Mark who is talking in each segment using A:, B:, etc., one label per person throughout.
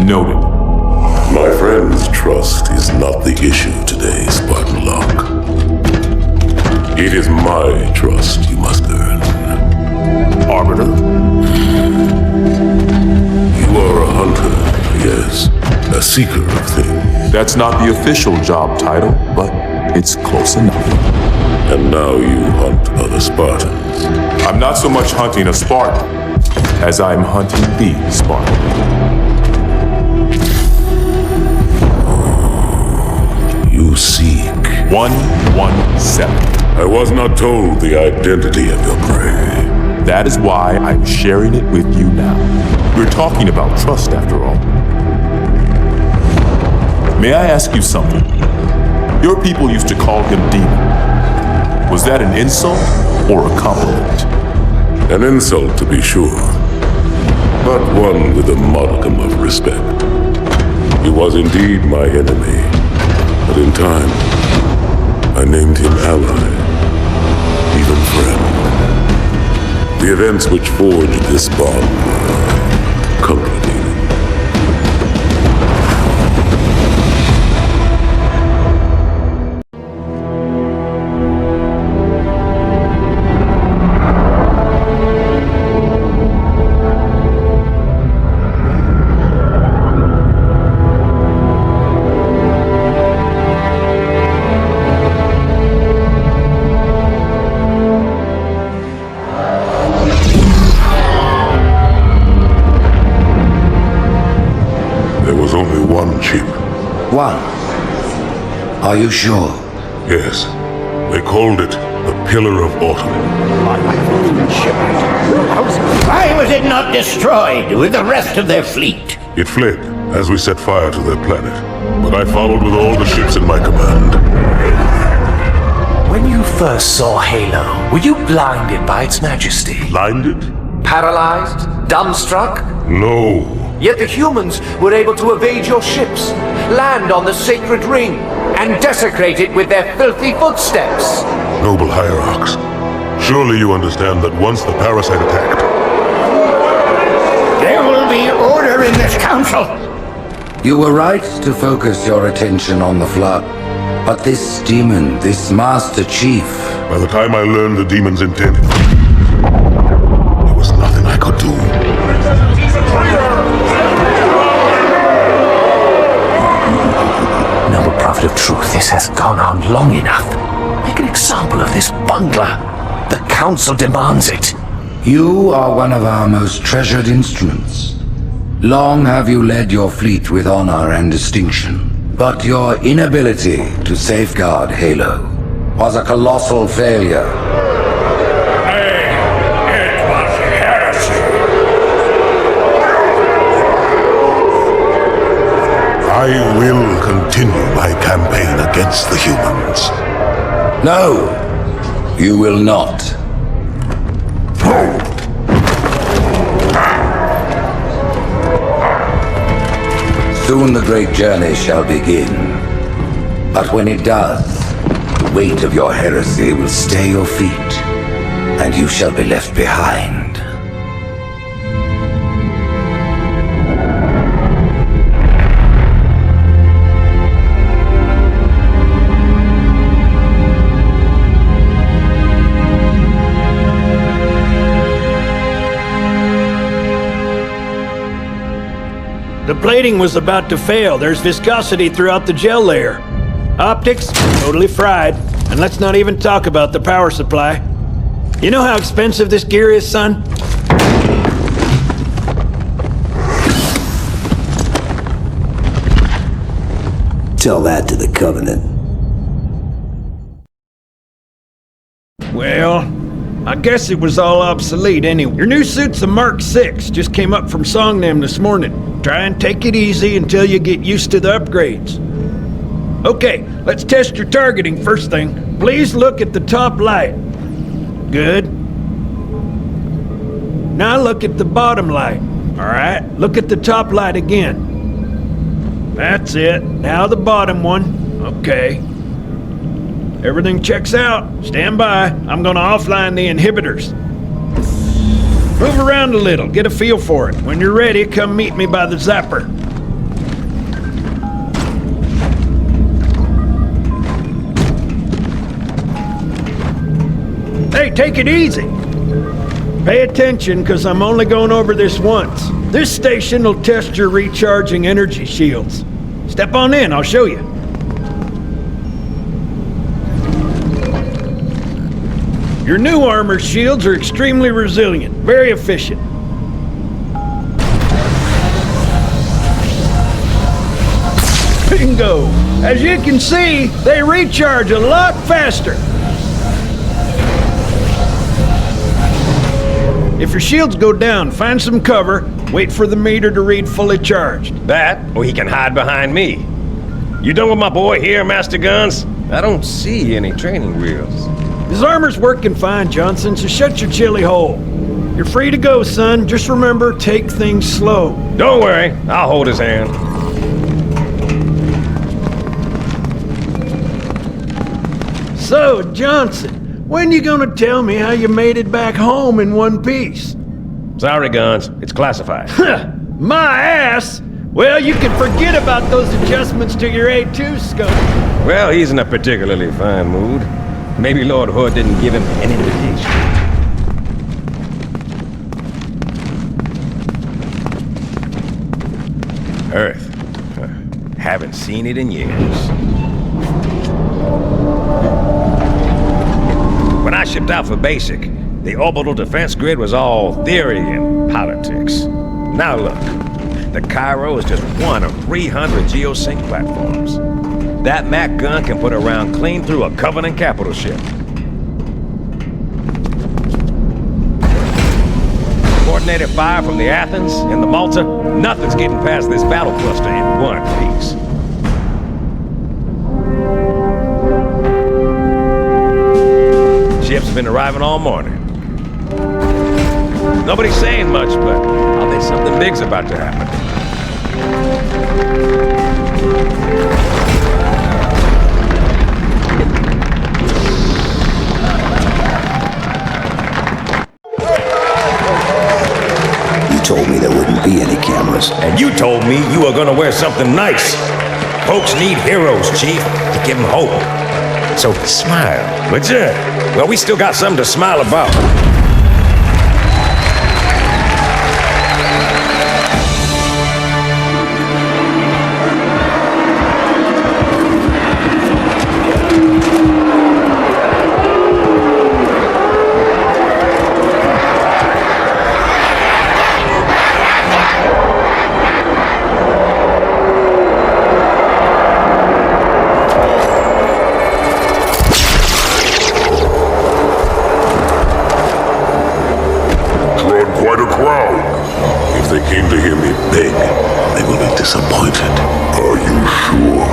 A: Noted.
B: My friend's trust is not the issue today, Spartan Locke. It is my trust you must earn.
A: Arbiter?
B: You are a hunter, yes. A seeker of things.
A: That's not the official job title, but it's close enough.
B: And now you hunt other Spartans.
A: I'm not so much hunting a Spartan as I'm hunting the Spartan.
B: You seek
A: 117.
B: I was not told the identity of your prey.
A: That is why I'm sharing it with you now. We're talking about trust after all. May I ask you something? Your people used to call him Demon. Was that an insult or a compliment?
B: An insult, to be sure, but one with a modicum of respect. He was indeed my enemy, but in time, I named him ally, even friend. The events which forged this bond were complicated.
C: One. Are you sure?
B: Yes. They called it the Pillar of Autumn.
D: Why was it not destroyed with the rest of their fleet?
B: It fled as we set fire to their planet, but I followed with all the ships in my command.
E: When you first saw Halo, were you blinded by its majesty?
B: Blinded?
E: Paralyzed? Dumbstruck?
B: No.
E: Yet the humans were able to evade your ships, land on the sacred ring, and desecrate it with their filthy footsteps.
B: Noble hierarchs, surely you understand that once the parasite attacked...
D: There will be order in this council.
C: You were right to focus your attention on the Flood. But this demon, this Master Chief...
B: By the time I learned the demon's intent, there was nothing I could do.
E: Noble prophet of truth, this has gone on long enough. Make an example of this bungler. The council demands it.
C: You are one of our most treasured instruments. Long have you led your fleet with honor and distinction. But your inability to safeguard Halo was a colossal failure.
D: It was heresy.
B: I will continue my campaign against the humans.
C: No, you will not. Soon the great journey shall begin. But when it does, the weight of your heresy will stay your feet, and you shall be left behind.
F: The plating was about to fail. There's viscosity throughout the gel layer. Optics, totally fried. And let's not even talk about the power supply. You know how expensive this gear is, son?
G: Tell that to the Covenant.
F: Well, I guess it was all obsolete anyway. Your new suit's a Mark 6, just came up from Songnam this morning. Try and take it easy until you get used to the upgrades. Okay, let's test your targeting first thing. Please look at the top light. Good. Now look at the bottom light. Alright, look at the top light again. That's it. Now the bottom one. Okay. Everything checks out. Stand by. I'm gonna offline the inhibitors. Move around a little, get a feel for it. When you're ready, come meet me by the zapper. take it easy. Pay attention, because I'm only going over this once. This station will test your recharging energy shields. Step on in, I'll show you. Your new armor shields are extremely resilient, very efficient. Bingo! As you can see, they recharge a lot faster. If your shields go down, find some cover, wait for the meter to read fully charged.
H: That, or he can hide behind me. You done with my boy here, Master Guns? I don't see any training wheels.
F: His armor's working fine, Johnson, so shut your chilly hole. You're free to go, son. Just remember, take things slow.
H: Don't worry, I'll hold his hand.
F: So, Johnson, when you gonna tell me how you made it back home in one piece?
H: Sorry, Guns, it's classified.
F: My ass! Well, you can forget about those adjustments to your A2 scope.
H: Well, he's in a particularly fine mood. Maybe Lord Hood didn't give him an invitation. Earth. Haven't seen it in years. When I shipped out for basic, the orbital defense grid was all theory and politics. Now look, the Cairo is just one of 300 geosync platforms. That Mac gun can put a round clean through a Covenant capital ship. Coordinated fire from the Athens and the Malta, nothing's getting past this battle cluster in one piece. Ships have been arriving all morning. Nobody's saying much, but I'll bet something big's about to happen.
G: You told me there wouldn't be any cameras.
H: And you told me you were gonna wear something nice. Folks need heroes, Chief, to give them hope. So smile, would ya? Well, we still got something to smile about.
B: Disappointed. Are you sure?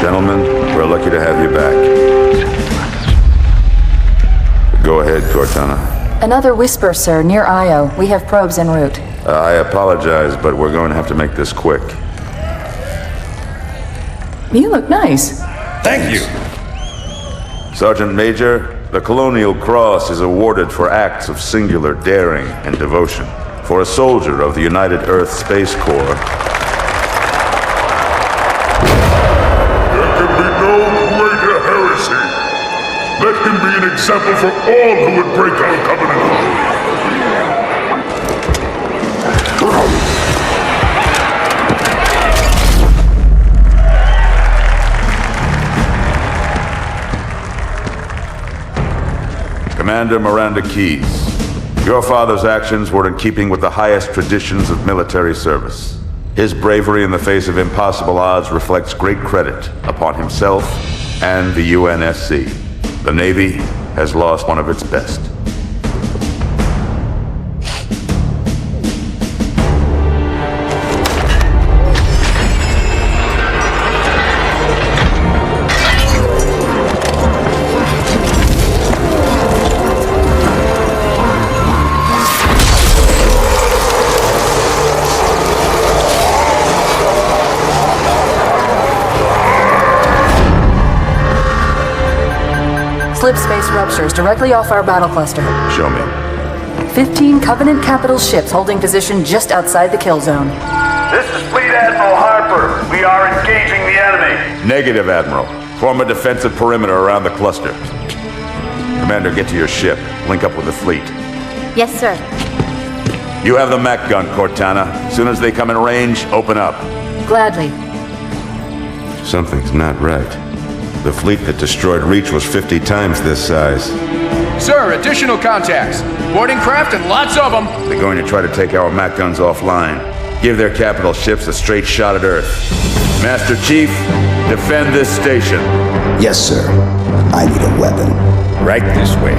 I: Gentlemen, we're lucky to have you back. Go ahead, Cortana.
J: Another whisper, sir, near Io. We have probes en route.
I: I apologize, but we're going to have to make this quick.
J: You look nice.
H: Thank you.
I: Sergeant Major, the Colonial Cross is awarded for acts of singular daring and devotion. For a soldier of the United Earth Space Corps.
B: There can be no greater heresy. Let him be an example for all who would break our covenant.
I: Commander Miranda Keyes, your father's actions were in keeping with the highest traditions of military service. His bravery in the face of impossible odds reflects great credit upon himself and the UNSC. The Navy has lost one of its best.
J: ruptures directly off our battle cluster.
I: Show me.
J: 15 Covenant capital ships holding position just outside the kill zone.
K: This is Fleet Admiral Harper. We are engaging the enemy.
I: Negative, Admiral. Form a defensive perimeter around the cluster. Commander, get to your ship. Link up with the fleet.
J: Yes, sir.
I: You have the mech gun, Cortana. As soon as they come in range, open up.
J: Gladly.
I: Something's not right. The fleet that destroyed Reach was 50 times this size.
E: Sir, additional contacts. Boarding craft and lots of them.
I: They're going to try to take our mech guns offline. Give their capital ships a straight shot at Earth. Master Chief, defend this station.
G: Yes, sir. I need a weapon.
H: Right this way.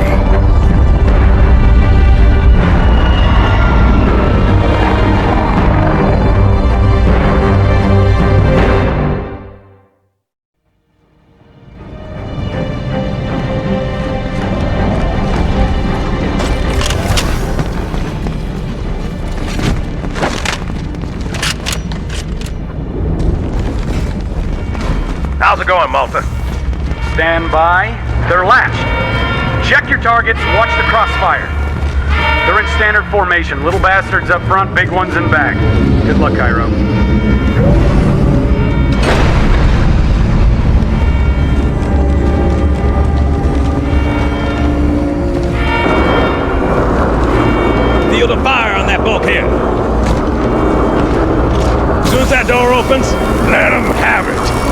K: How's it going, Malta? Stand by. They're latched. Check your targets, watch the crossfire. They're in standard formation. Little bastards up front, big ones in back. Good luck, Cairo.
H: Field of fire on that bulkhead. As soon as that door opens, let them have it.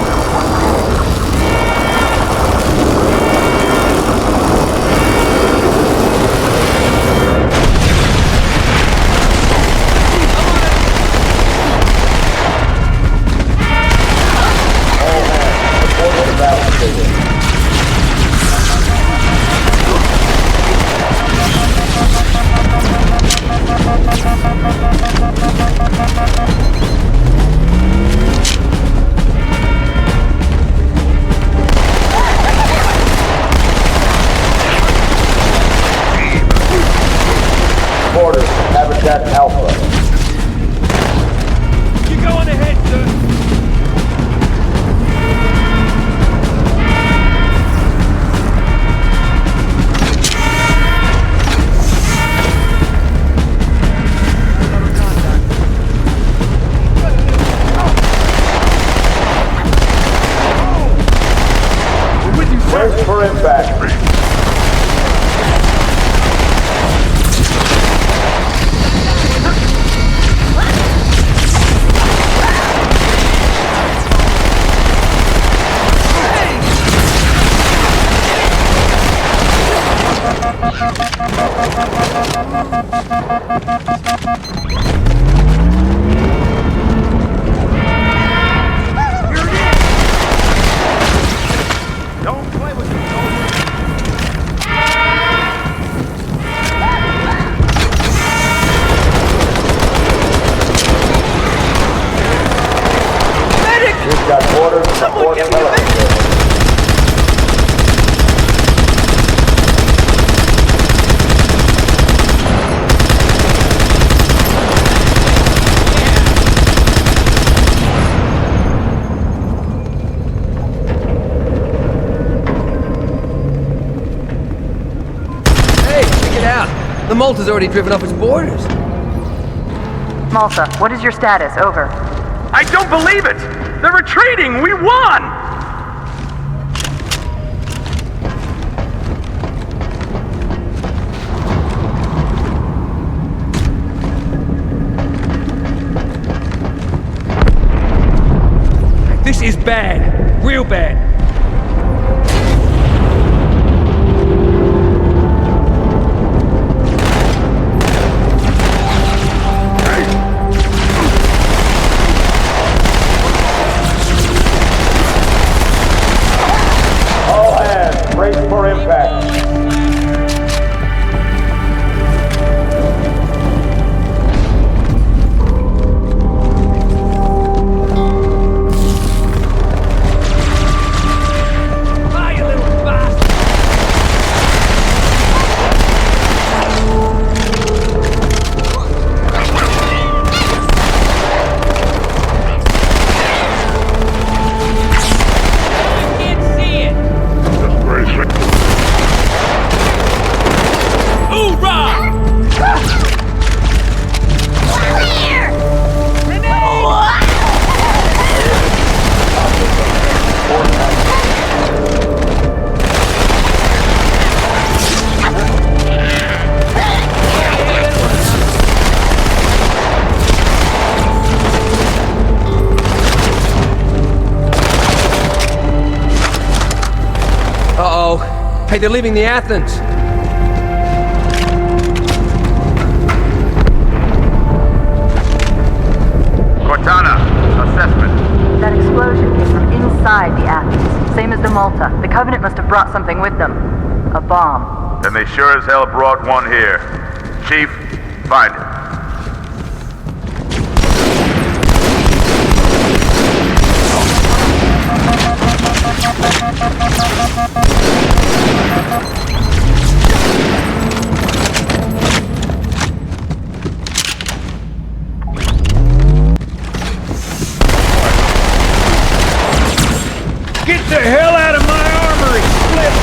E: The Malta's already driven up its borders.
J: Malta, what is your status? Over.
K: I don't believe it! They're retreating! We won!
H: This is bad. Real bad.
E: they're leaving the Athens.
I: Cortana, assessment.
J: That explosion came from inside the Athens, same as the Malta. The Covenant must have brought something with them. A bomb.
I: Then they sure as hell brought one here. Chief, find it.
F: Get the hell out of my armory! Split!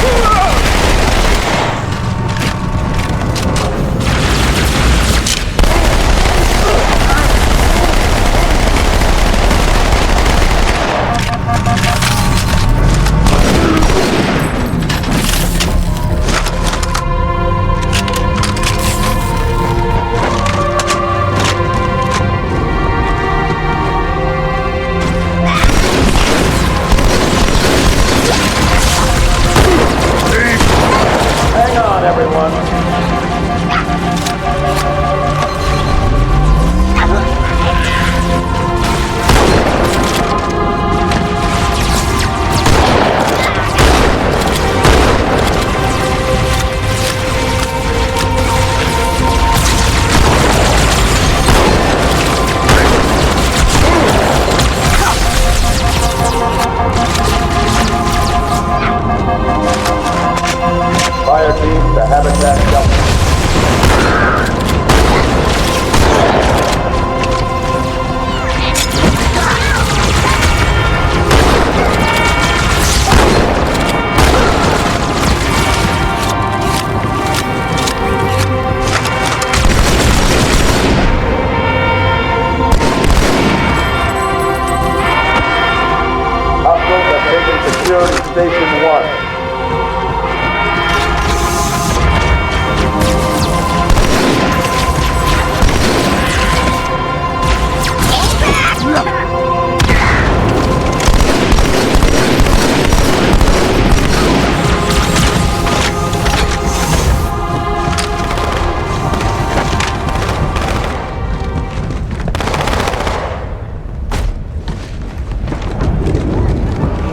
I: Station 1.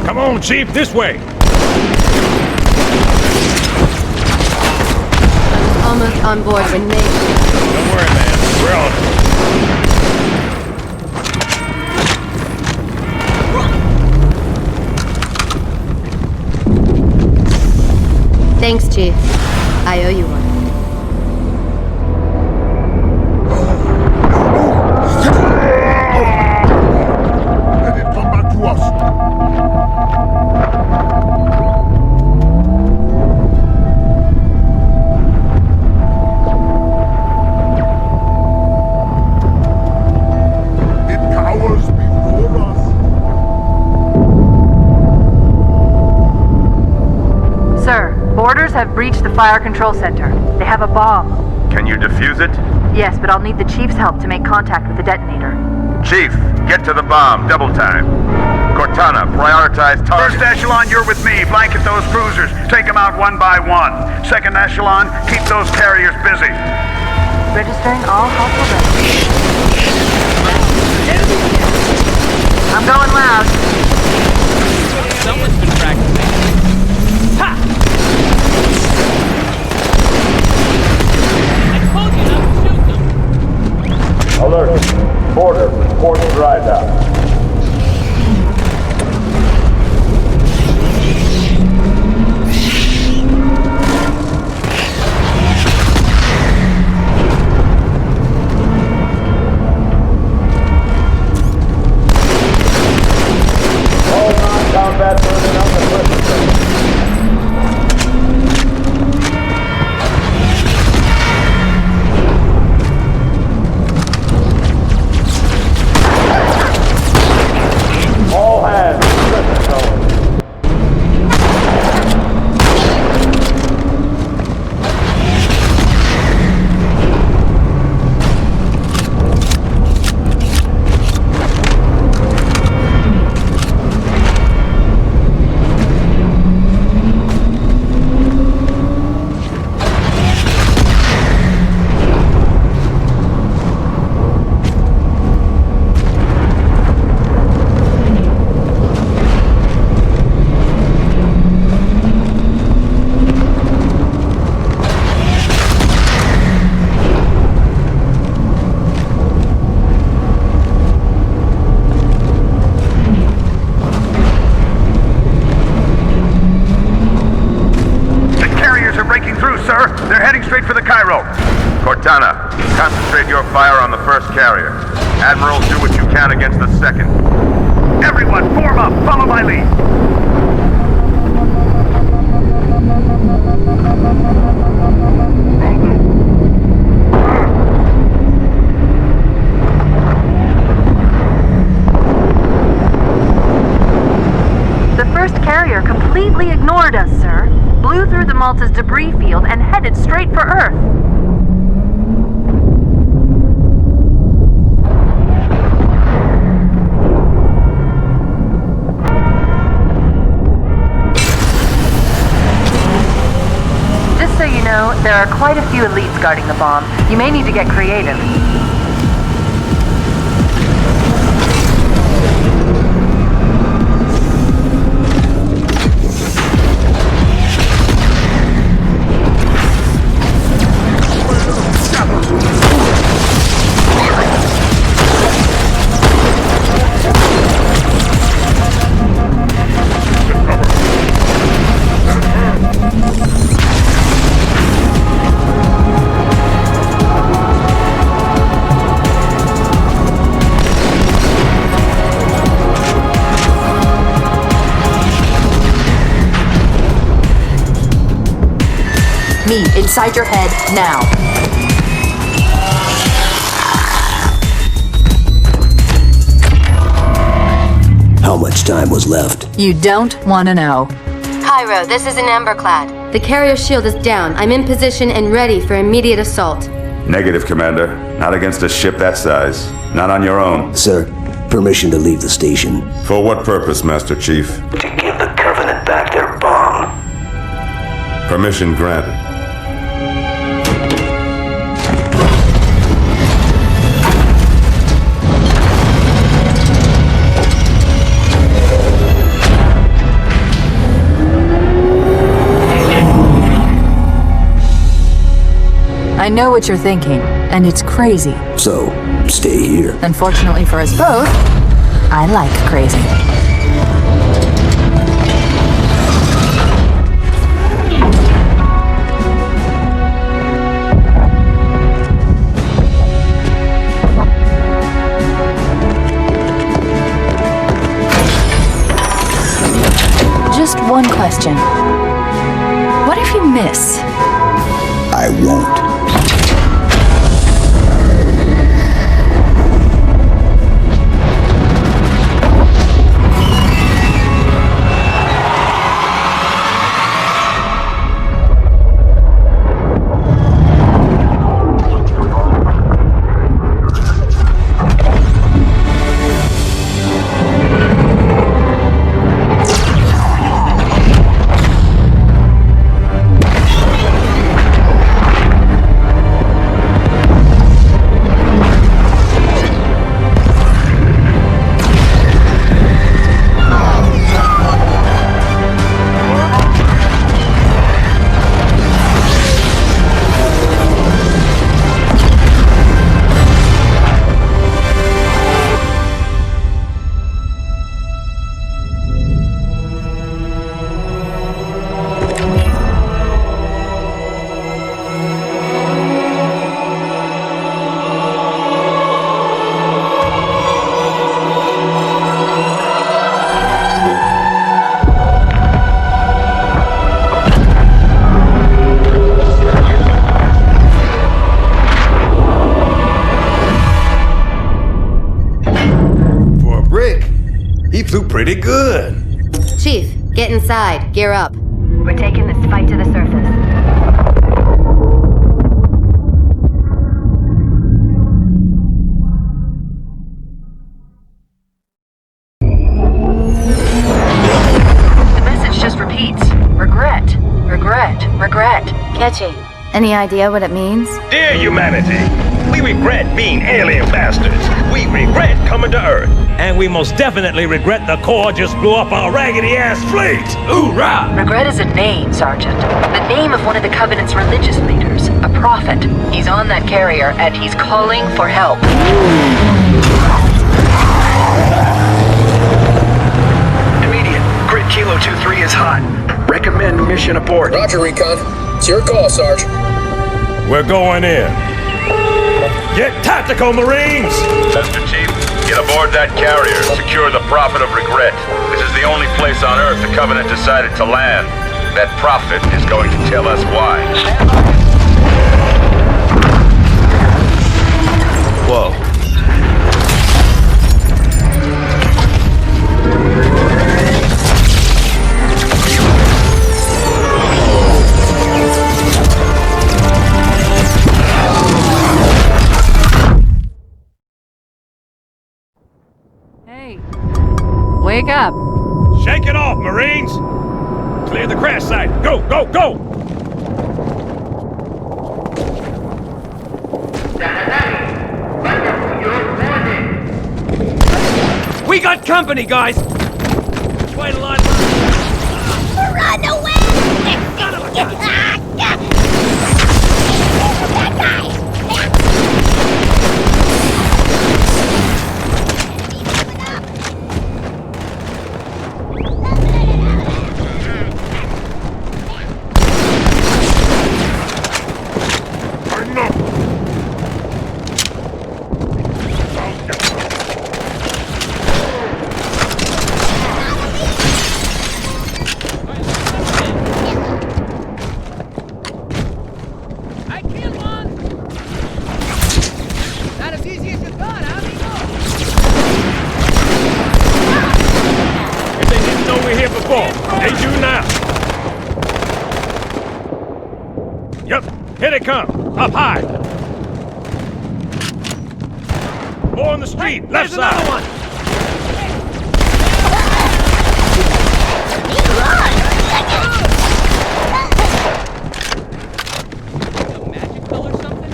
H: Come on, Chief, this way!
L: Almost on board when they...
H: Don't worry, man. We're on it.
L: Thanks, Chief. I owe you one.
B: Come back to us.
J: Have breached the fire control center. They have a bomb.
I: Can you defuse it?
J: Yes, but I'll need the Chief's help to make contact with the detonator.
I: Chief, get to the bomb. Double time. Cortana, prioritize targets.
K: First echelon, you're with me. Blanket those cruisers. Take them out one by one. Second echelon, keep those carriers busy.
J: Registering all hostile vessels. I'm going loud.
M: Someone's been practicing. Ha!
I: Alert. Border. Port dry down. All non-combat personnel to prison. Tana, concentrate your fire on the first carrier. Admiral, do what you can against the second.
K: Everyone, form up! Follow my lead!
J: The first carrier completely ignored us, sir. Blew through the Malta's debris field and headed straight for Earth. Just so you know, there are quite a few elites guarding the bomb. You may need to get creative.
N: Me, inside your head, now.
G: How much time was left?
N: You don't want to know.
L: Cairo, this is an Emberclad. The carrier shield is down. I'm in position and ready for immediate assault.
I: Negative, Commander. Not against a ship that size. Not on your own.
G: Sir, permission to leave the station.
I: For what purpose, Master Chief?
G: To give the Covenant back their bomb.
I: Permission granted.
N: I know what you're thinking, and it's crazy.
G: So, stay here.
N: Unfortunately for us both, I like crazy. Just one question. What if you miss?
G: I won't.
E: Pretty good.
L: Chief, get inside. Gear up.
J: We're taking this fight to the surface. The message just repeats. Regret. Regret. Regret.
L: Catchy. Any idea what it means?
H: Dear humanity, we regret being alien bastards. We regret coming to Earth. And we most definitely regret the Corps just blew up our raggedy-ass fleet! Hoorah!
J: Regret is a name, Sergeant. The name of one of the Covenant's religious leaders. A prophet. He's on that carrier, and he's calling for help.
K: Immediate. Grid Kilo 2-3 is hot. Recommend mission abort.
O: Roger, Recon. It's your call, Sarge.
H: We're going in. Get tactical, Marines!
I: Master Chief, get aboard that carrier. Secure the Prophet of Regret. This is the only place on Earth the Covenant decided to land. That Prophet is going to tell us why.
A: Whoa.
N: Hey, wake up.
H: Shake it off, Marines! Clear the crash site. Go, go, go!
M: We got company, guys! Quite a lot.
O: Run away!
M: I killed one! Not as easy as you thought, huh, amigo?
H: If they didn't know we're here before, they do now. Yup, here they come. Up high. More on the street,
M: Hey,
H: left
M: there's another
H: side.
M: one! Magic pill or something?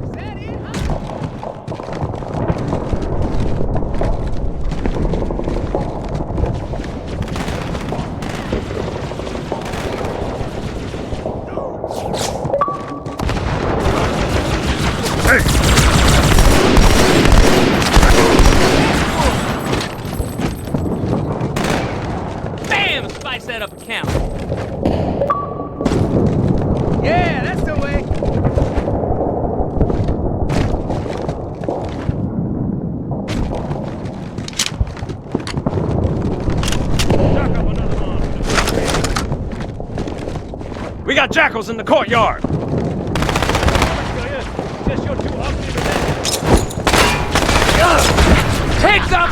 M: Is that it, huh? Bam! Spice that up a count. Yeah, that's the way.
H: Chuck up another one. We got jackals in the courtyard. Just you're too ugly to
M: Heads up!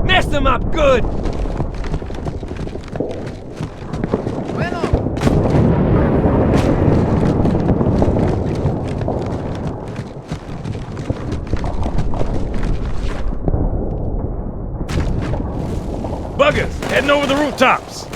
M: Mess them up good!
H: Buggers, heading over the rooftops.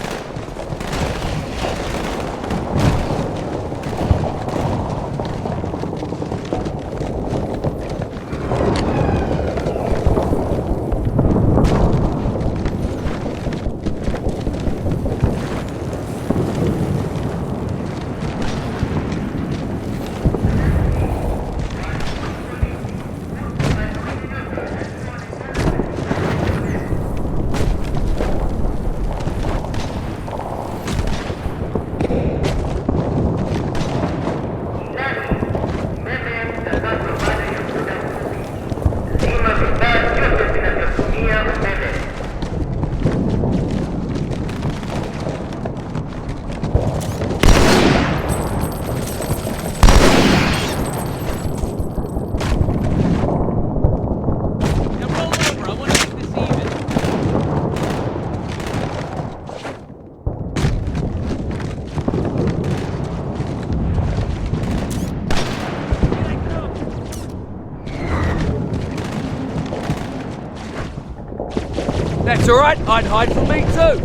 H: That's alright, I'd hide from me too.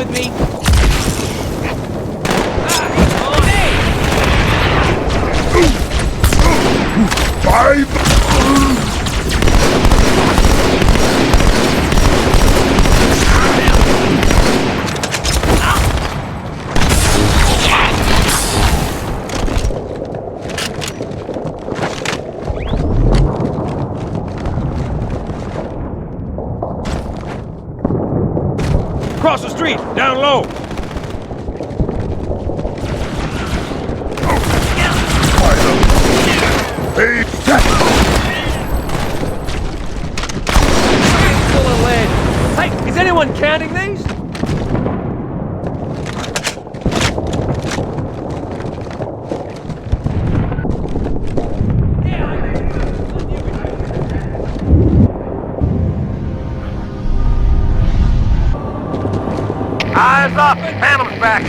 M: with me?
H: Across the street, down low.
M: Full of lead. Hey, is anyone counting these?
K: Eyes up! Phantom's back!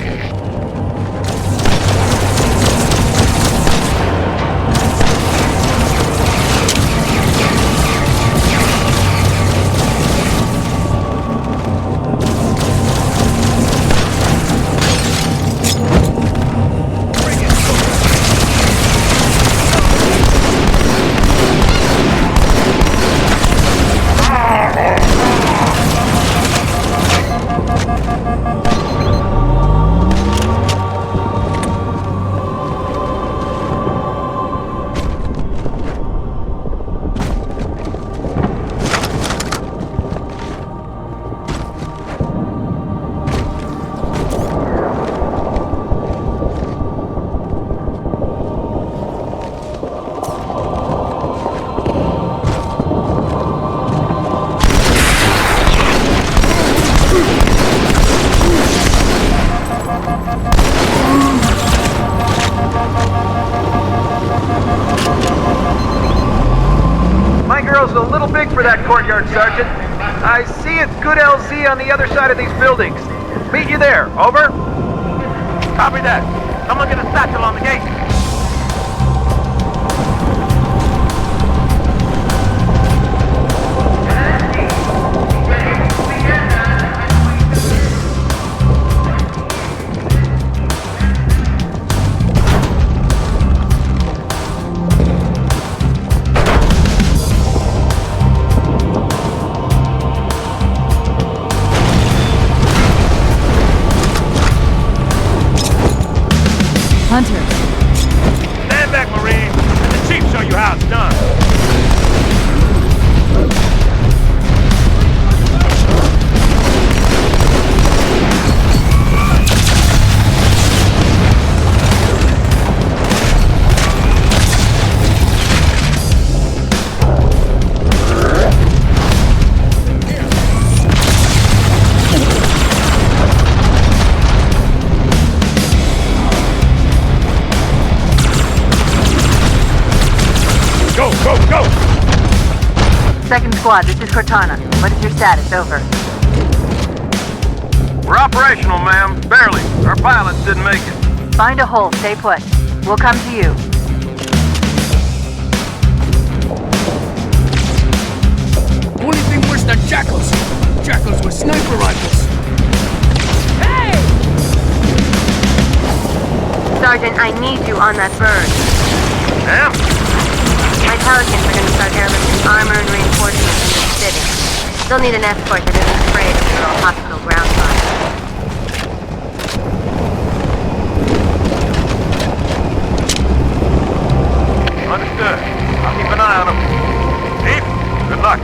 P: A little big for that courtyard, Sergeant. I see it's good LZ on the other side of these buildings. Meet you there. Over.
K: Copy that. Someone get a satchel on the gate.
N: Hunter.
H: Stand back, Marine. Let the chief show you how it's done. Go!
J: Second squad, this is Cortana. What is your status? Over.
K: We're operational, ma'am. Barely. Our pilots didn't make it.
J: Find a hole. Stay put. We'll come to you.
M: Only thing worse than jackals. Jackals with sniper rifles. Hey!
L: Sergeant, I need you on that bird.
K: Ma'am?
L: My Pelicans are going to start airlifting armor and reinforcements in the city. Still need an escort that isn't afraid of your own hospital ground fire.
K: Understood. I'll keep an eye on them. Chief, good luck.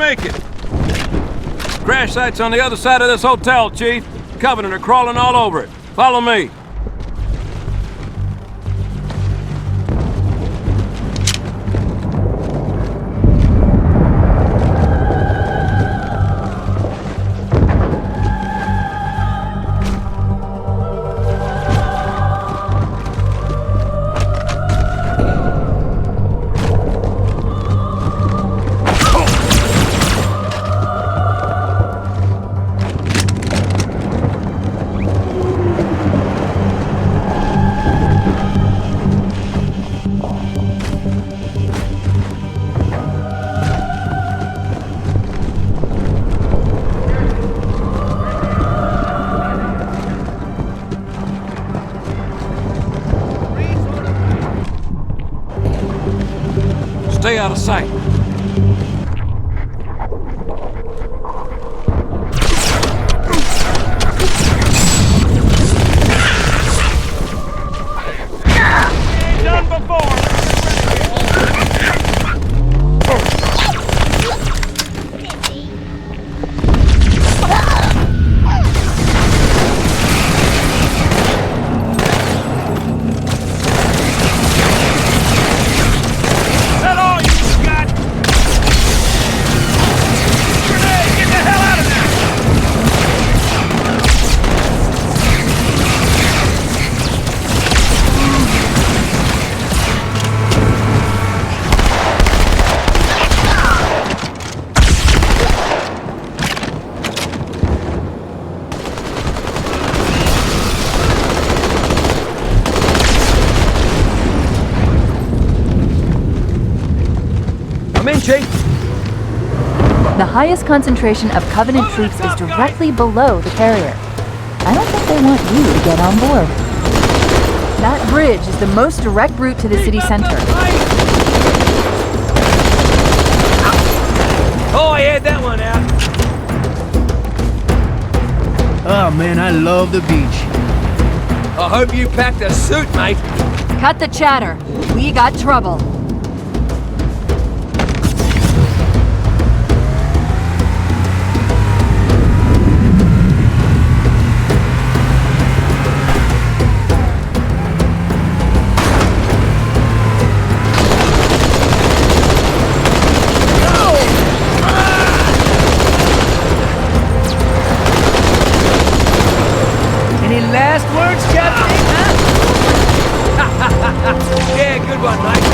Q: make it. Crash site's on the other side of this hotel, Chief. Covenant are crawling all over it. Follow me. Stay out of sight. Done before.
N: The highest concentration of Covenant troops is directly below the carrier. I don't think they want you to get on board. That bridge is the most direct route to the city center.
Q: Oh, I had that one out.
M: Oh man, I love the beach.
Q: I hope you packed a suit, mate.
N: Cut the chatter. We got trouble.
Q: Last words, Captain? Yeah, good one, mate.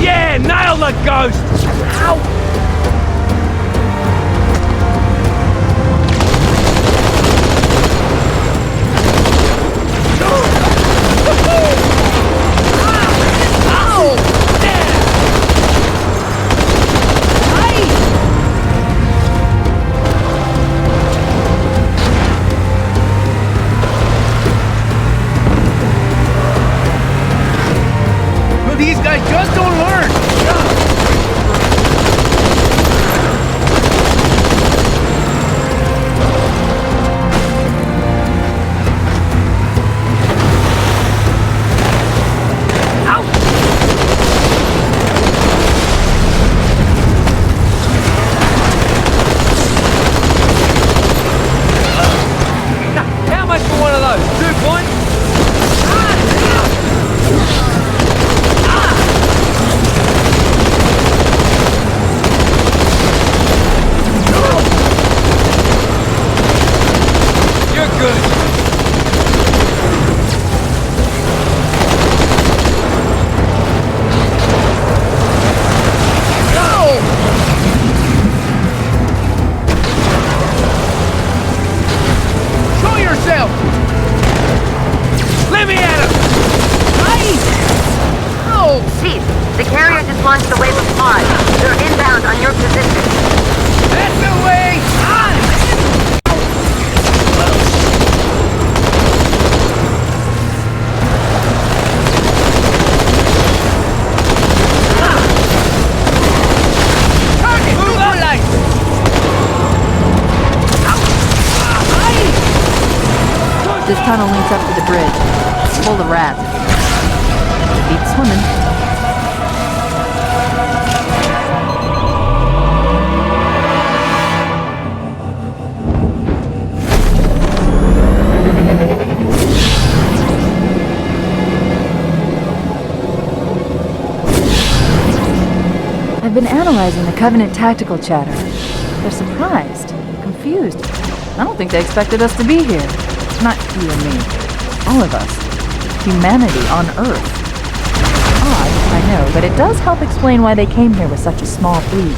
Q: Yeah, nail the ghost! Ow!
M: These guys just don't learn!
Q: How much for one of those? 2 points?
N: tunnel links up to the bridge. It's full of rats. Keep swimming. I've been analyzing the Covenant tactical chatter. They're surprised, confused. I don't think they expected us to be here. Not you and me. All of us. Humanity on Earth. Odd, I know, but it does help explain why they came here with such a small fleet.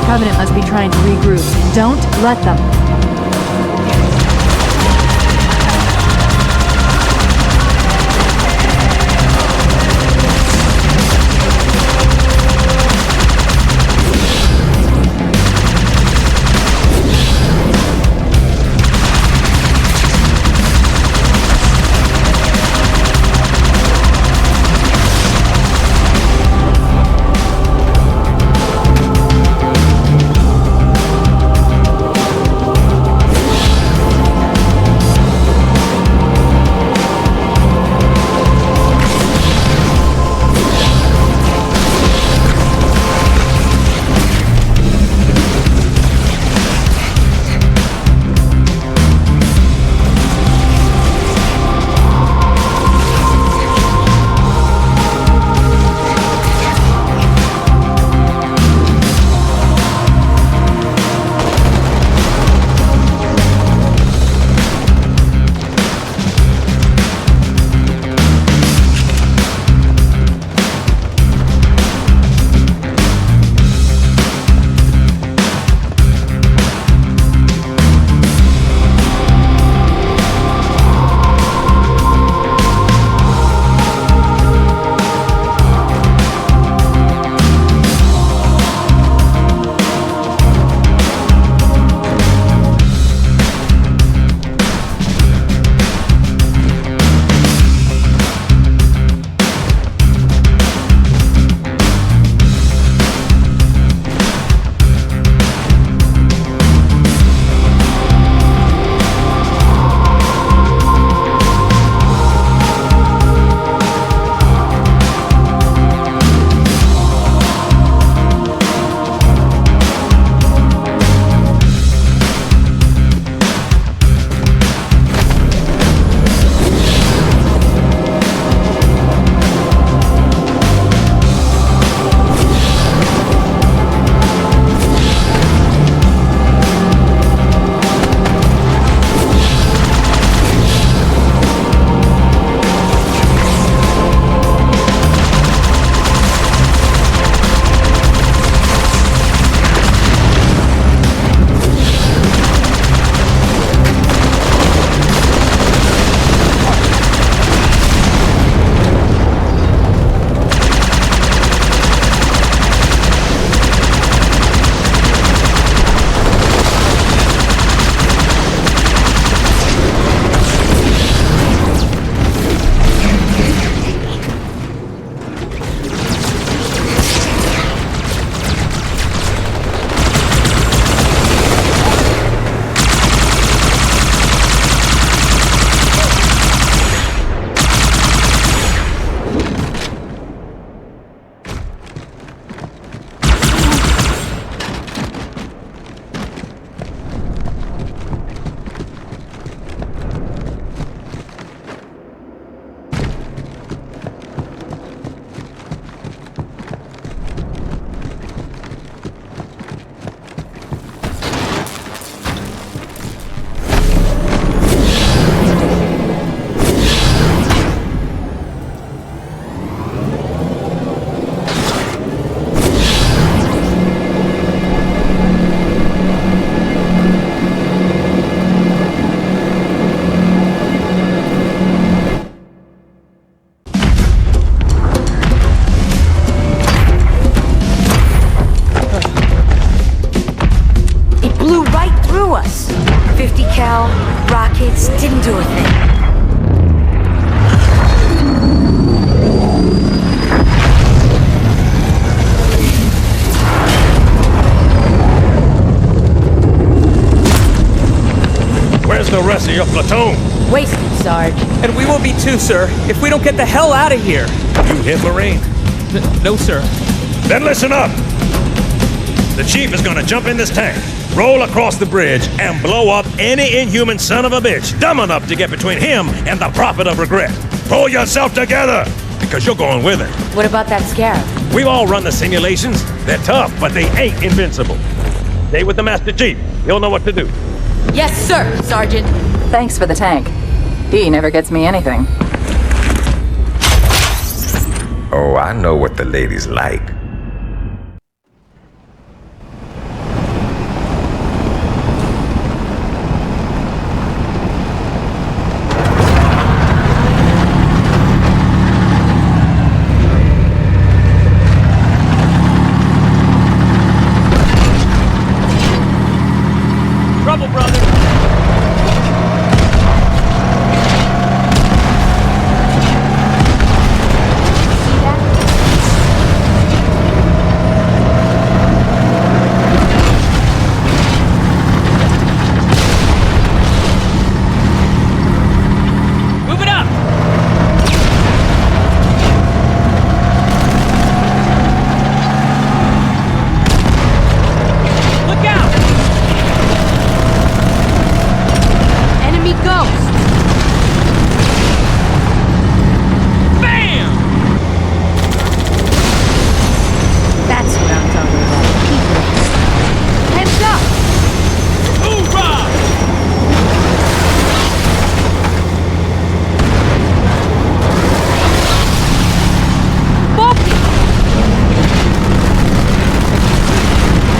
N: Covenant must be trying to regroup. Don't let them.
L: do a thing.
H: Where's the rest of your platoon?
L: Wasted, Sarge.
R: And we will be too, sir, if we don't get the hell out of here.
H: You hit Marine?
R: No, sir.
H: Then listen up! The chief is gonna jump in this tank, roll across the bridge, and blow up any inhuman son of a bitch dumb enough to get between him and the prophet of regret. Pull yourself together, because you're going with it.
L: What about that scarab?
H: We've all run the simulations. They're tough, but they ain't invincible. Stay with the Master Chief. He'll know what to do.
L: Yes, sir, Sergeant.
N: Thanks for the tank. He never gets me anything.
H: Oh, I know what the ladies like.
R: Trouble, brother. Move it up. Look out.
L: Enemy ghost.
R: Bam!
L: That's what I'm talking about. Heads up.
R: Hoorah!
L: Bobby.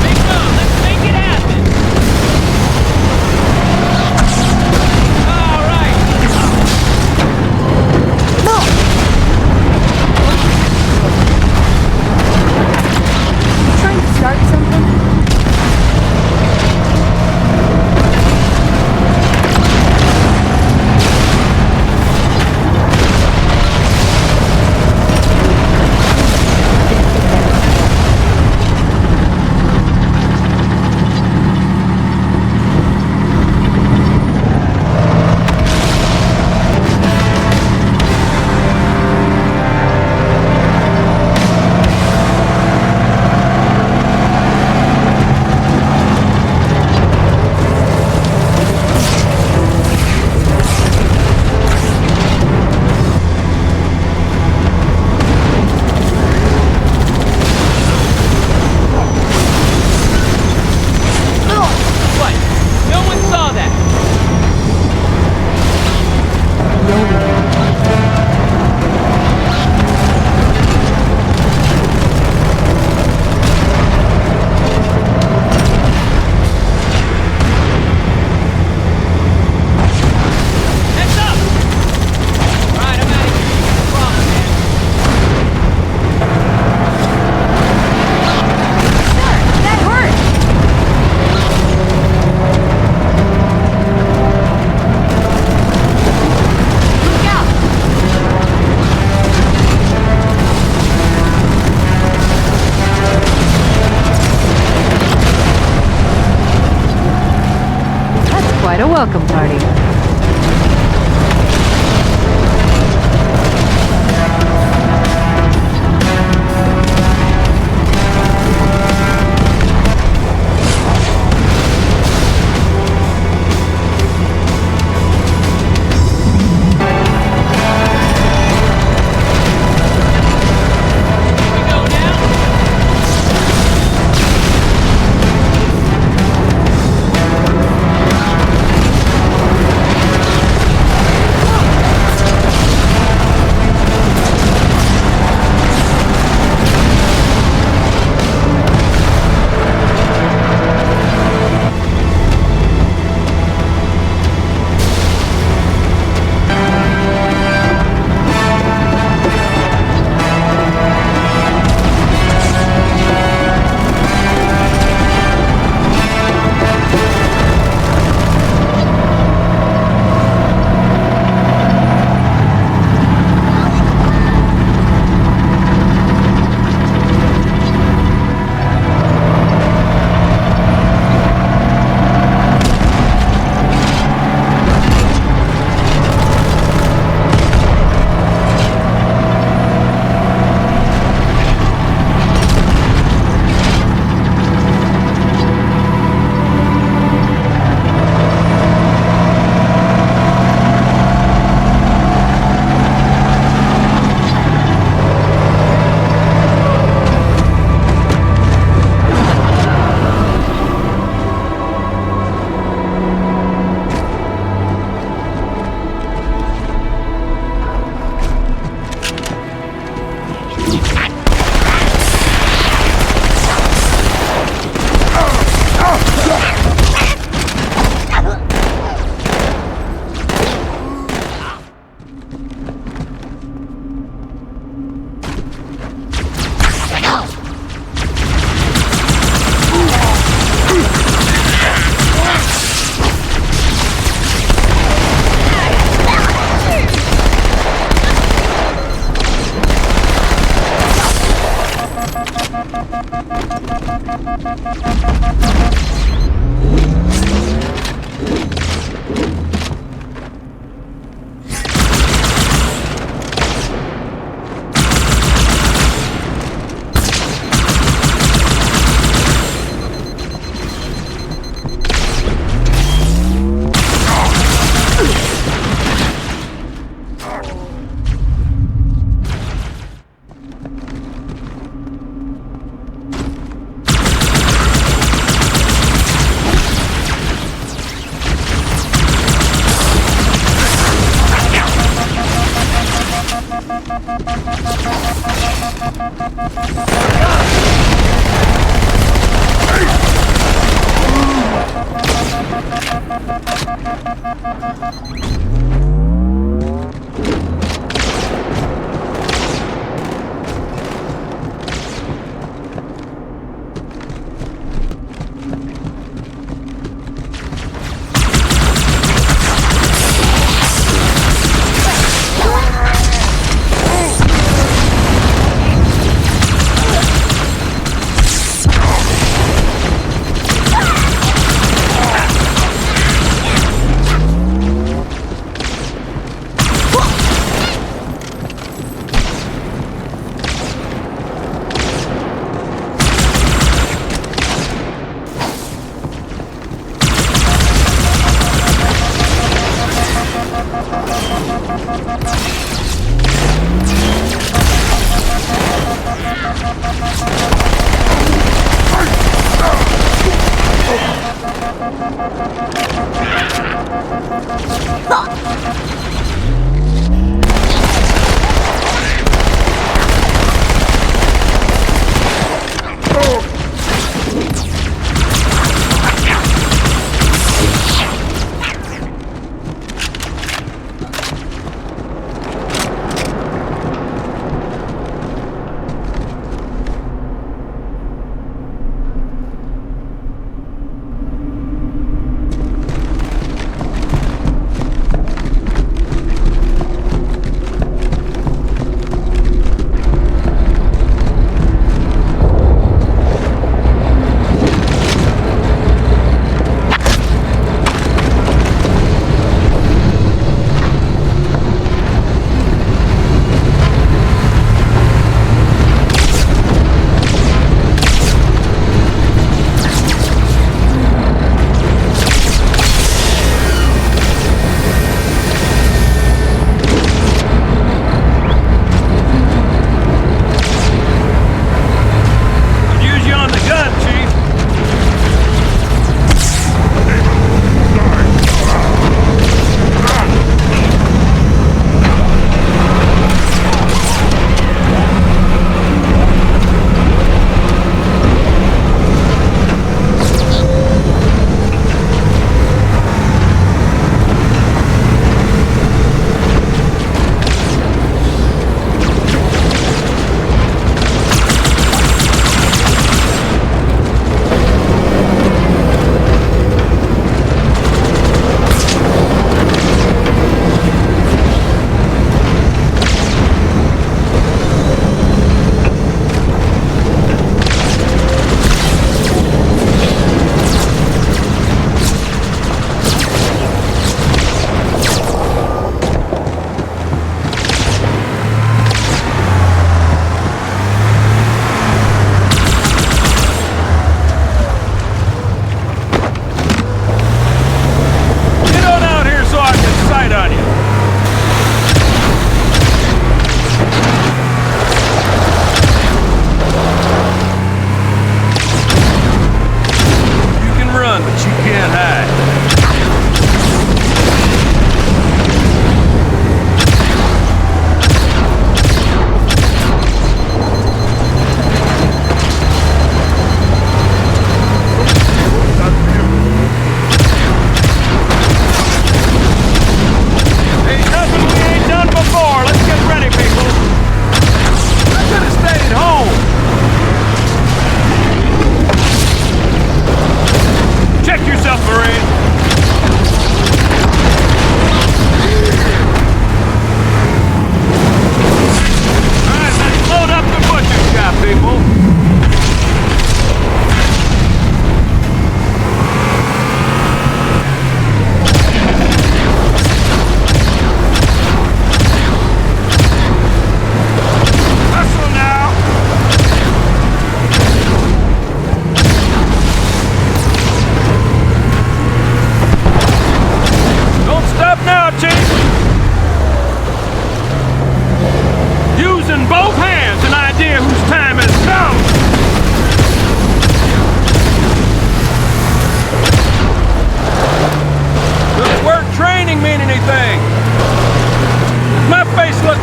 R: Big Mom, let's make it happen. All right.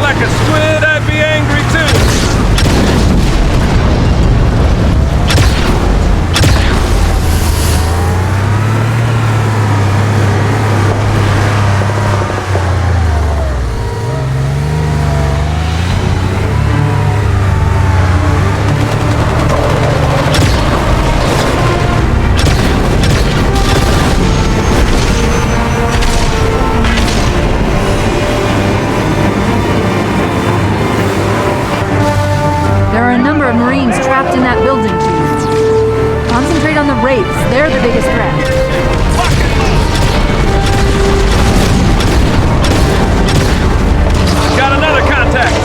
Q: like a squid, I'd be angry too.
N: Marines trapped in that building, Chief. Concentrate on the wraiths. They're the biggest threat.
Q: Got another contact!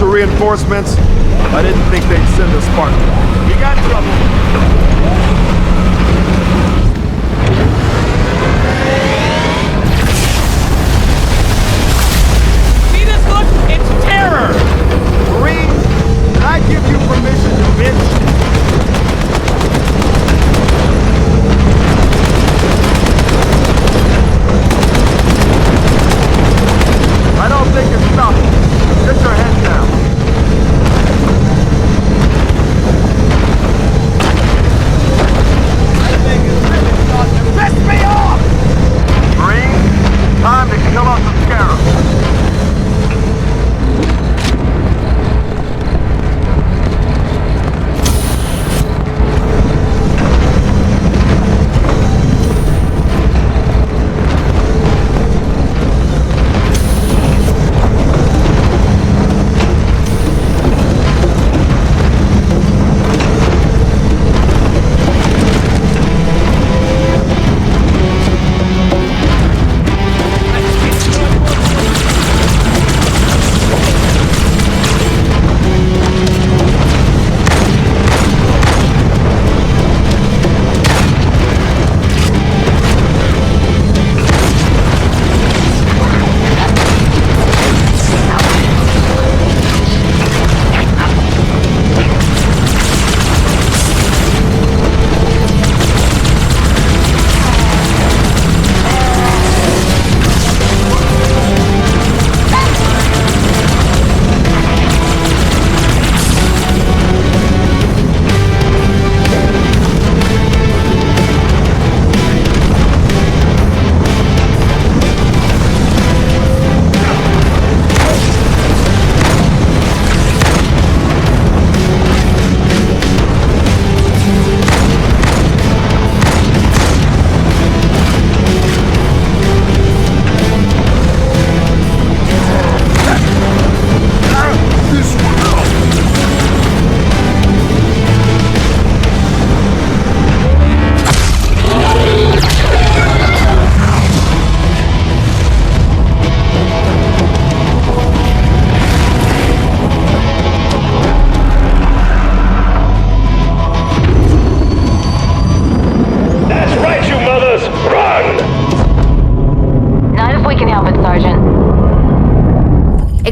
S: Reinforcements. I didn't think they'd send a Spartan. You got trouble.
M: See this look? It's terror!
S: Marines, did I give you permission to bitch? I don't think it's stopping. Get your head down.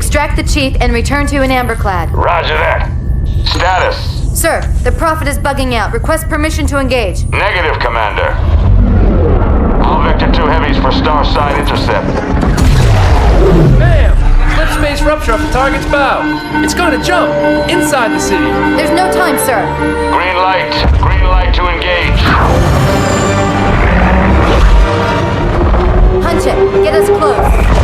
L: Extract the chief and return to an amberclad.
T: Roger that. Status?
L: Sir, the Prophet is bugging out. Request permission to engage.
T: Negative, Commander. I'll vector 2 heavies for Starside intercept.
U: Bam! Slip space rupture off the target's bow. It's gonna jump inside the city.
L: There's no time, sir.
T: Green light. Green light to engage.
L: Punch it. Get us close.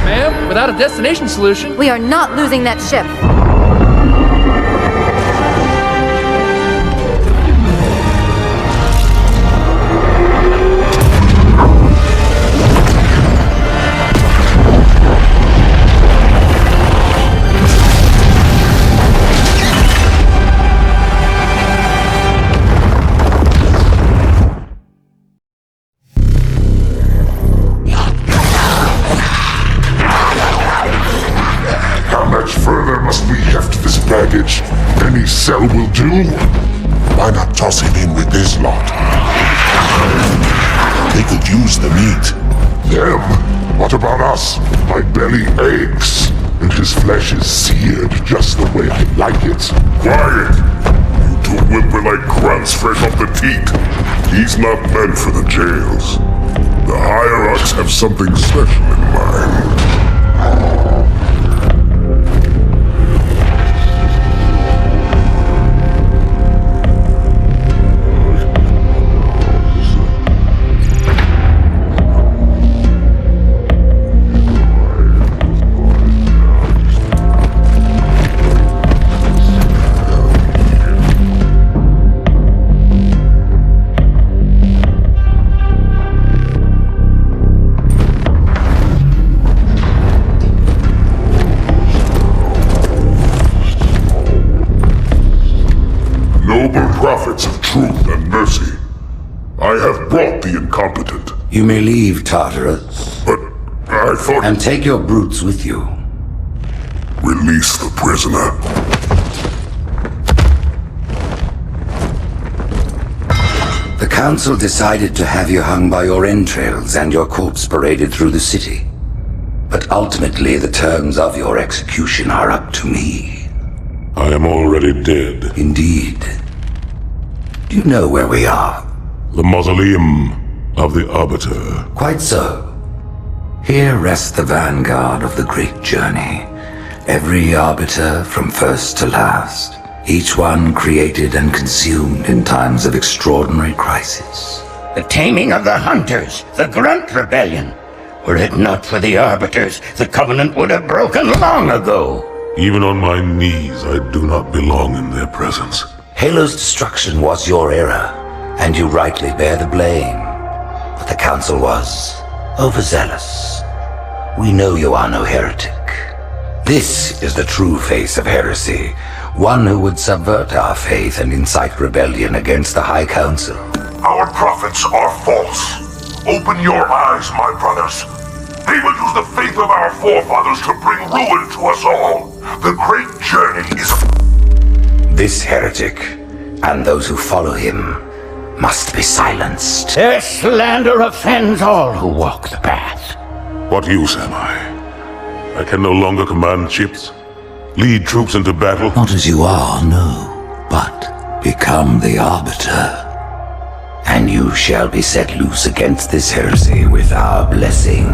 U: Ma'am, without a destination solution...
L: We are not losing that ship.
V: Baggage. Any cell will do. Why not toss him in with this lot? They could use the meat. Them? What about us? My belly aches, and his flesh is seared just the way I like it. Quiet! You two whimper like grunts fresh off the teat. He's not meant for the jails. The hierarchs have something special in mind. Prophets of truth and mercy, I have brought the incompetent.
C: You may leave, Tartarus.
V: But I thought...
C: And take your brutes with you.
V: Release the prisoner.
C: The Council decided to have you hung by your entrails and your corpse paraded through the city. But ultimately, the terms of your execution are up to me.
V: I am already dead.
C: Indeed. Do you know where we are?
V: The mausoleum of the Arbiter.
C: Quite so. Here rests the vanguard of the great journey. Every Arbiter from first to last. Each one created and consumed in times of extraordinary crisis.
D: The taming of the Hunters, the Grunt Rebellion. Were it not for the Arbiters, the Covenant would have broken long ago.
V: Even on my knees, I do not belong in their presence.
C: Halo's destruction was your error, and you rightly bear the blame. But the Council was overzealous. We know you are no heretic. This is the true face of heresy, one who would subvert our faith and incite rebellion against the High Council.
V: Our prophets are false. Open your eyes, my brothers. They will use the faith of our forefathers to bring ruin to us all. The great journey is...
C: This heretic, and those who follow him, must be silenced.
D: Their slander offends all who walk the path.
V: What use am I? I can no longer command ships, lead troops into battle.
C: Not as you are, no, but become the Arbiter. And you shall be set loose against this heresy with our blessing.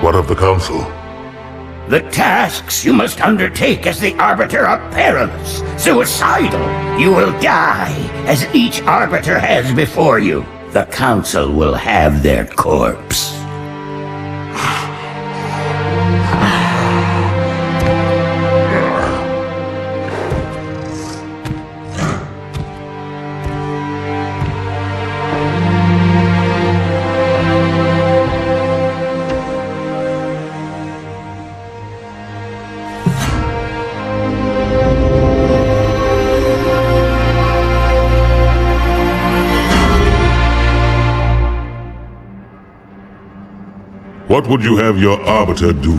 V: What of the Council?
D: The tasks you must undertake as the Arbiter are perilous, suicidal. You will die, as each Arbiter has before you. The Council will have their corpse.
V: What would you have your Arbiter do?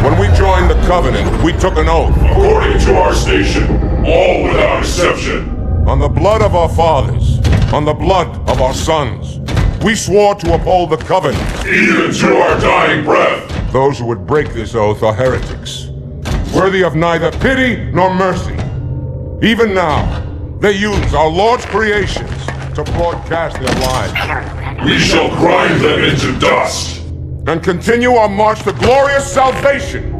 B: When we joined the Covenant, we took an oath.
V: According to our station, all without exception.
B: On the blood of our fathers, on the blood of our sons, we swore to uphold the Covenant.
V: Even to our dying breath.
B: Those who would break this oath are heretics, worthy of neither pity nor mercy. Even now, they use our Lord's creations to broadcast their lies.
V: We shall grind them into dust.
B: And continue our march to glorious salvation.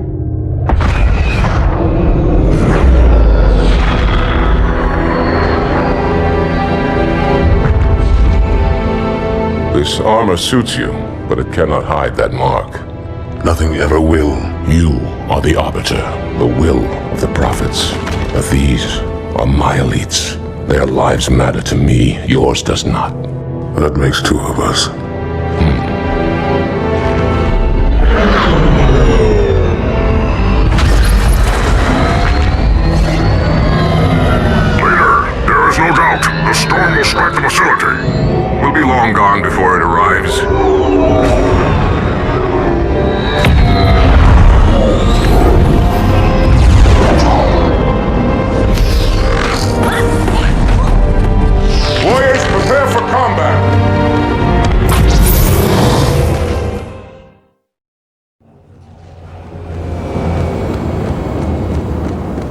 B: This armor suits you, but it cannot hide that mark.
V: Nothing ever will.
A: You are the Arbiter,
B: The will of the prophets. But these are my elites. Their lives matter to me, yours does not.
V: That makes two of us. There is no doubt the storm will strike the facility.
B: We'll be long gone before it arrives. Warriors, prepare for combat!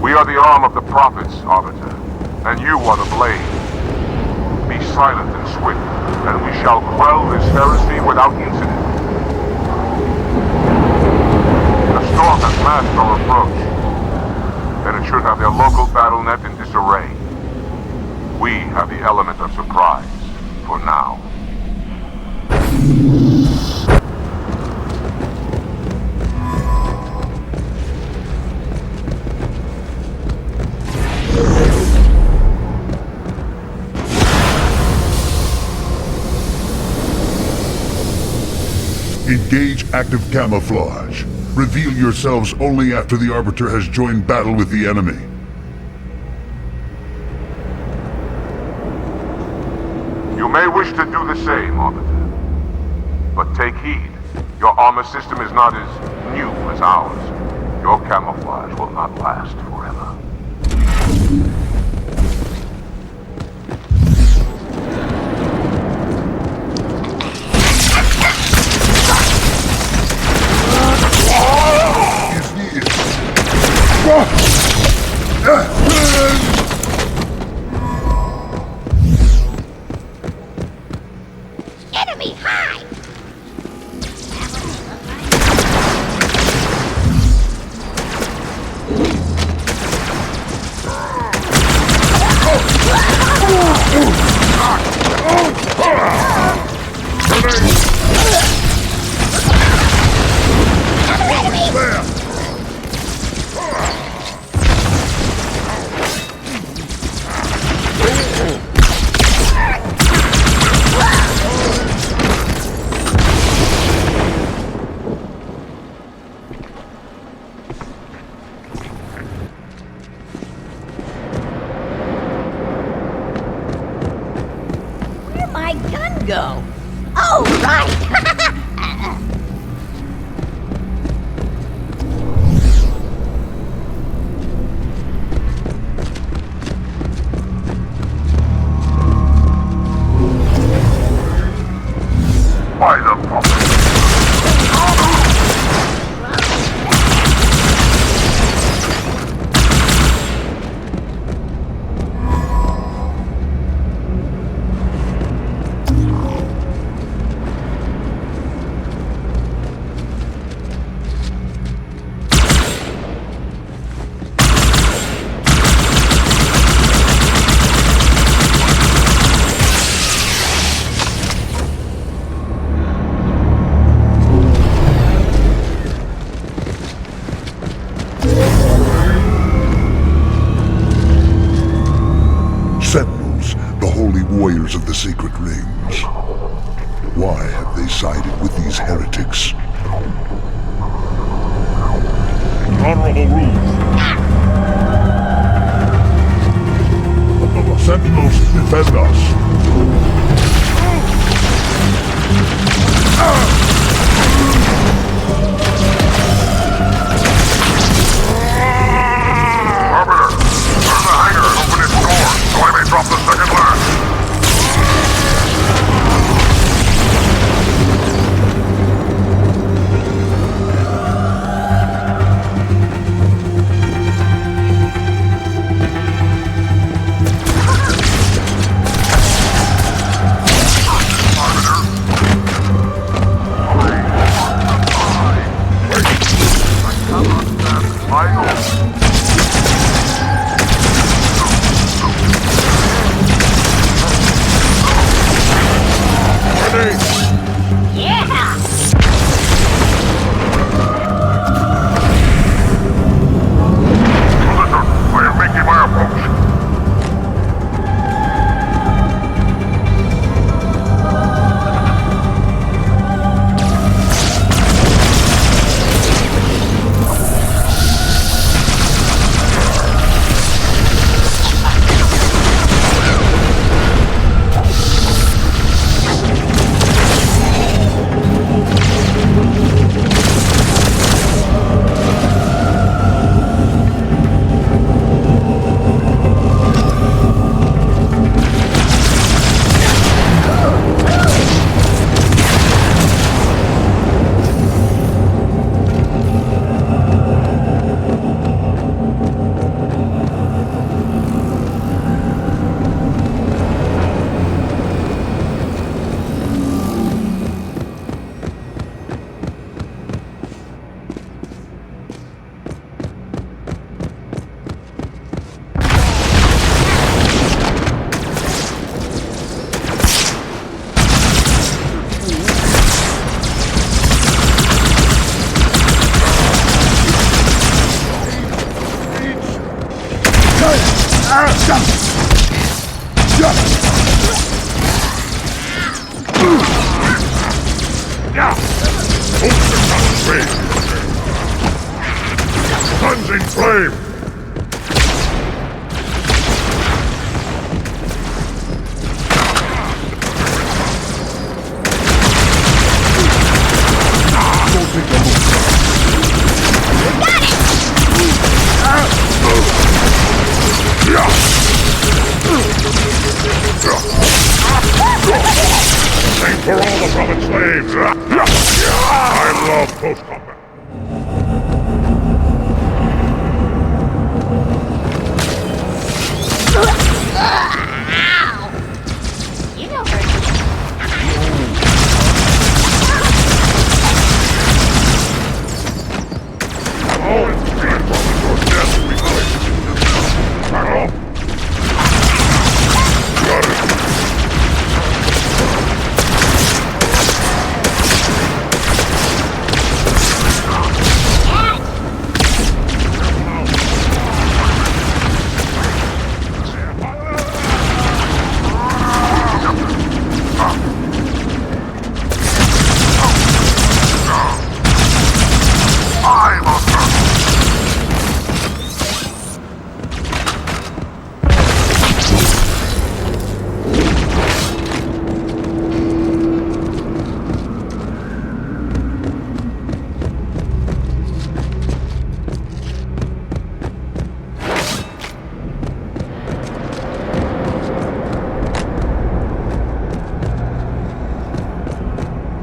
V: We are the arm of the prophets, Arbiter, and you are the blade. Be silent and swift, and we shall quell this heresy without incident. The storm has masked our approach, and it should have their local battle net in disarray. We have the element of surprise, for now. Engage active camouflage. Reveal yourselves only after the Arbiter has joined battle with the enemy. You may wish to do the same, Arbiter. But take heed. Your armor system is not as new as ours. Your camouflage will not last forever.
O: Enemy high! Where'd my gun go? Oh, right!
V: By the prophet. Sentinels, the holy warriors of the sacred rings. Why have they sided with these heretics?
B: Honorable Rules.
V: Sentinels defend us.
B: Arbiter, turn the hangar and open its door, so I may drop the second last. Guns in flame! Thanks for all the common slaves! I love close combat.
O: You know her.
B: Oh, it's good for your death we play. Back off. Got it.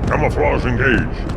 B: Camouflage engaged.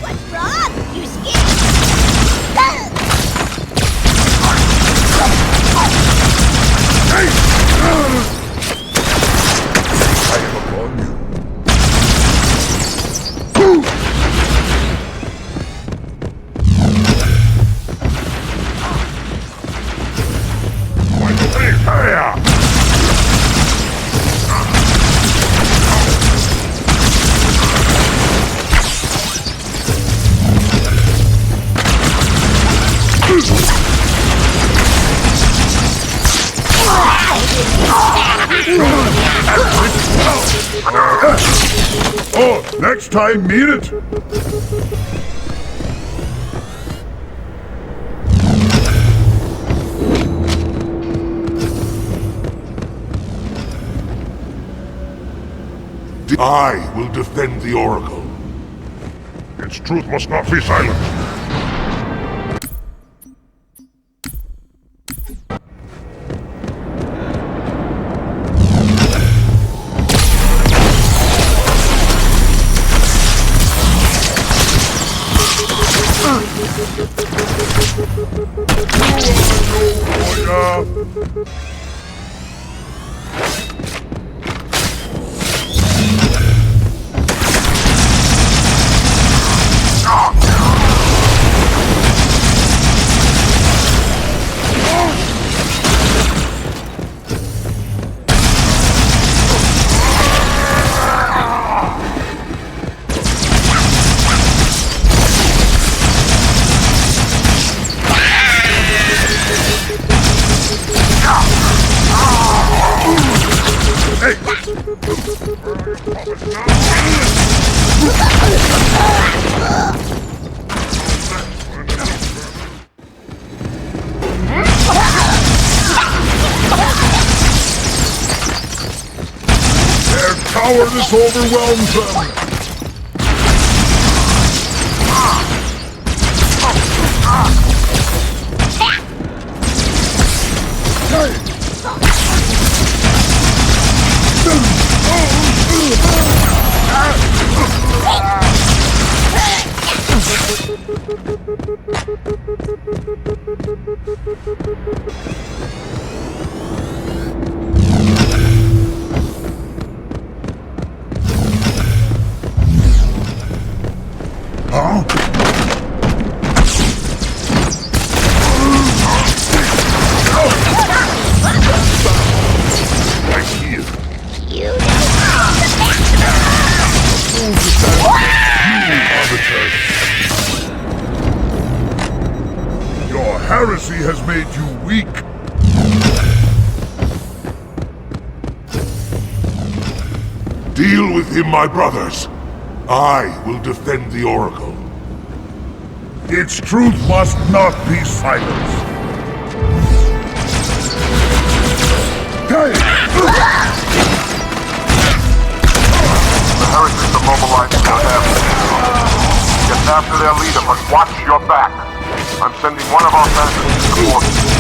O: What's wrong? You scared?
V: Oh, next time, mean it! I will defend the Oracle. Its truth must not be silent. Their cowardice overwhelms them. Your heresy has made you weak. Deal with him, my brothers. I will defend the Oracle. Its truth must not be silenced.
F: The
B: I do not have you. Get after their leader, but watch your back. I'm sending one of our bandits to support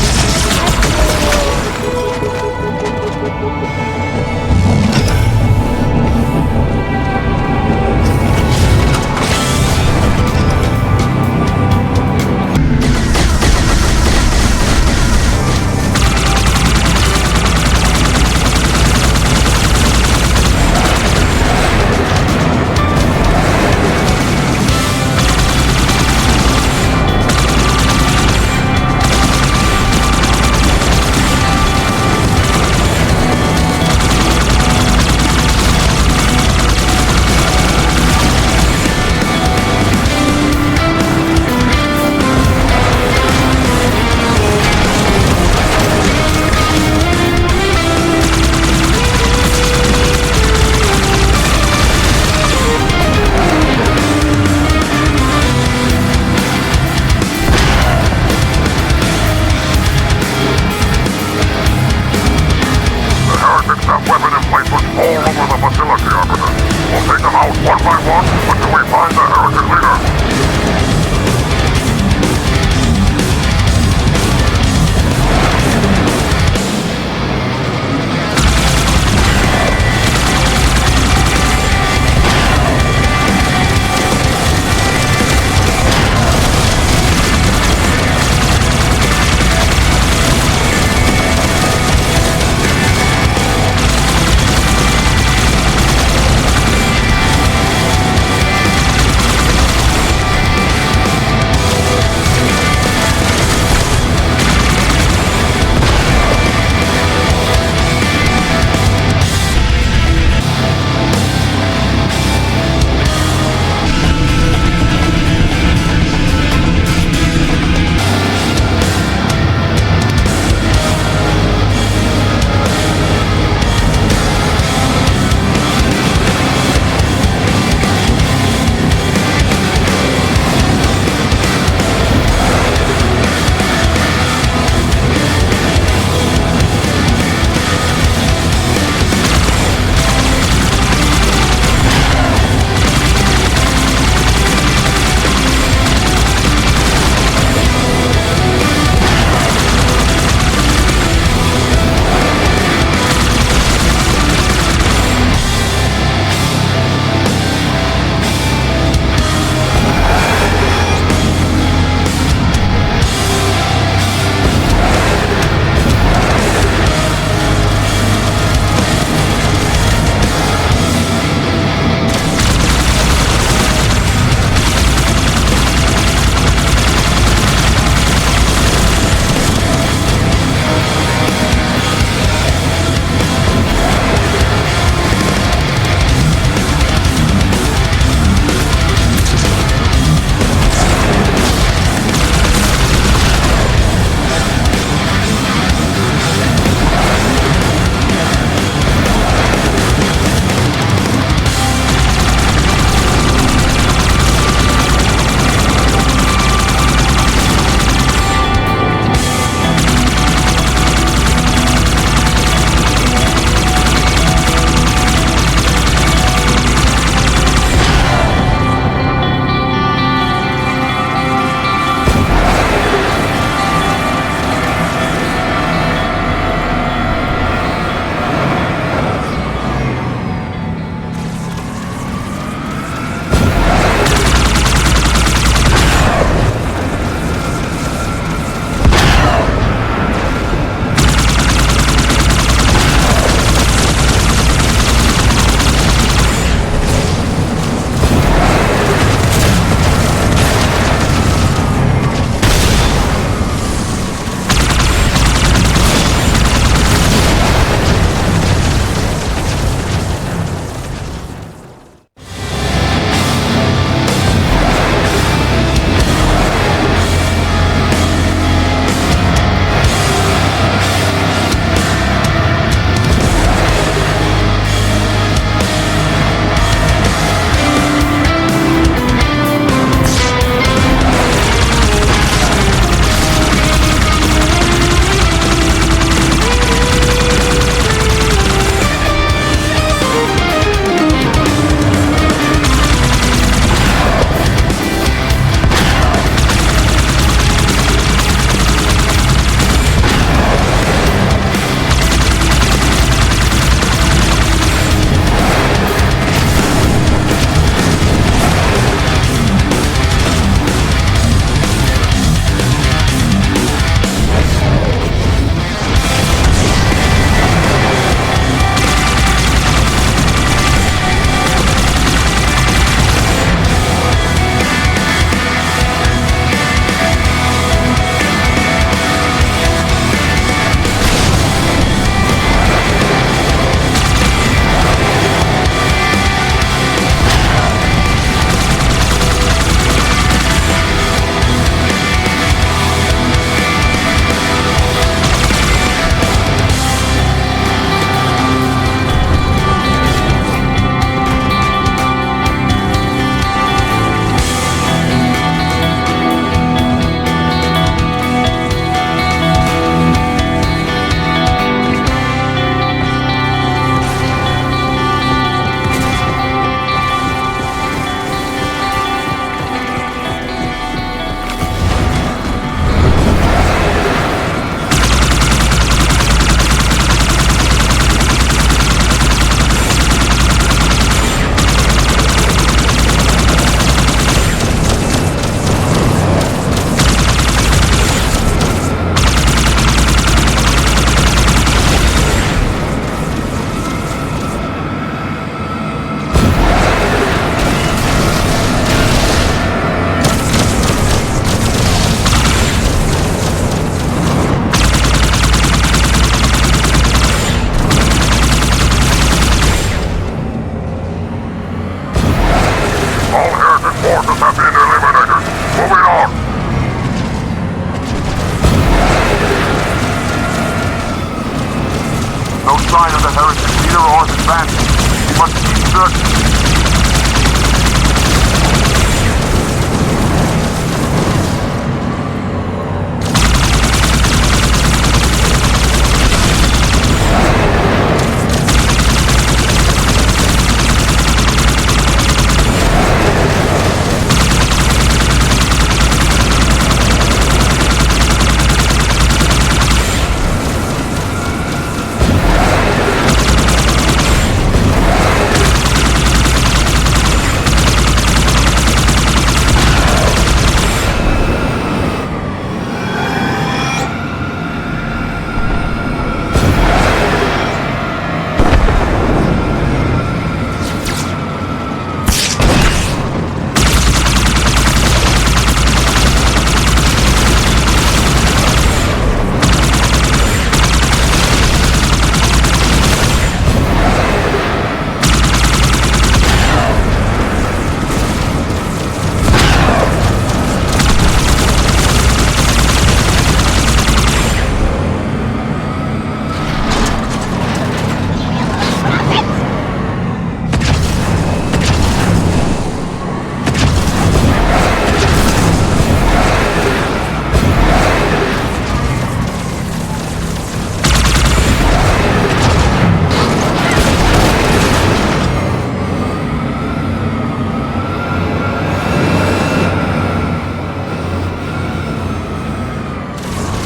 V: must keep searching.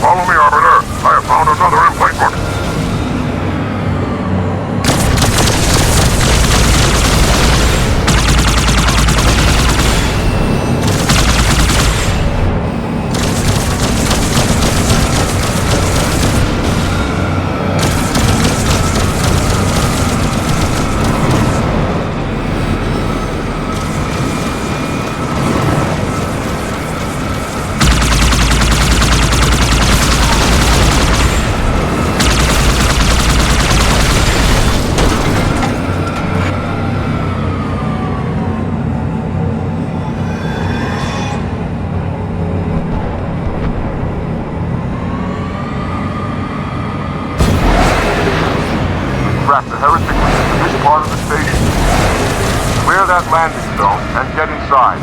V: Follow me, Arbiter. I have found another implant book. The heretic was into this part of the station. Clear that landing zone and get inside.